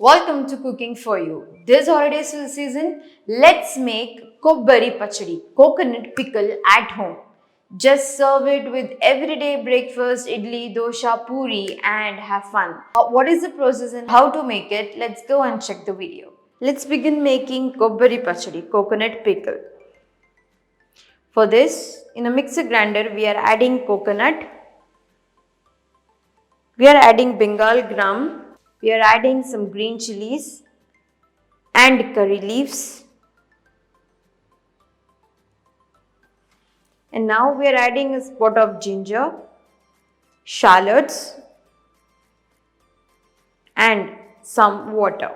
Welcome to Cooking for You. This holiday season, let's make Kobbari Pachadi, coconut pickle at home. Just serve it with everyday breakfast, idli, dosha, puri and have fun. What is the process and how to make it? Let's go and check the video. Let's begin making Kobbari Pachadi, coconut pickle. For this, in a mixer grinder, we are adding coconut. We are adding Bengal gram. We are adding some green chilies and curry leaves. And now we are adding a spot of ginger, shallots and some water.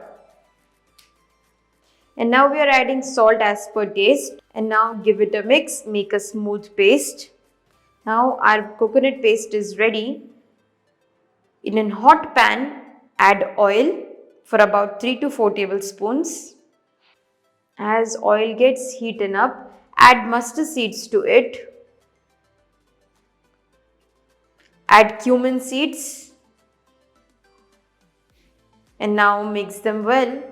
And now we are adding salt as per taste. And now give it a mix, make a smooth paste. Now our coconut paste is ready. In a hot pan, add oil for about 3 to 4 tablespoons. As oil gets heated up, add mustard seeds to it. Add cumin seeds. And now mix them well.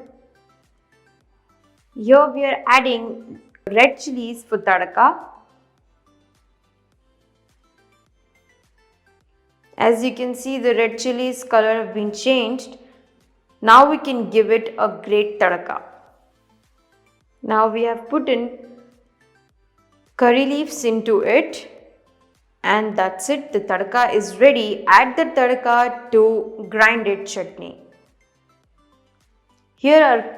Here we are adding red chilies for tadka. As you can see, the red chilies color have been changed. Now we can give it a great tadka. Now we have put in curry leaves into it and that's it. The tadka is ready. Add the tadka to grinded chutney. Here our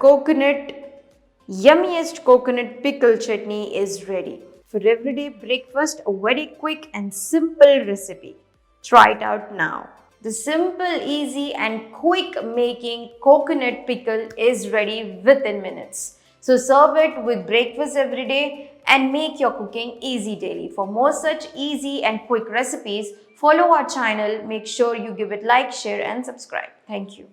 yummiest coconut pickle chutney is ready. For everyday breakfast, a very quick and simple recipe. Try it out now. The simple, easy and quick making coconut pickle is ready within minutes. So serve it with breakfast every day and make your cooking easy daily. For more such easy and quick recipes, follow our channel. Make sure you give it like, share and subscribe. Thank you.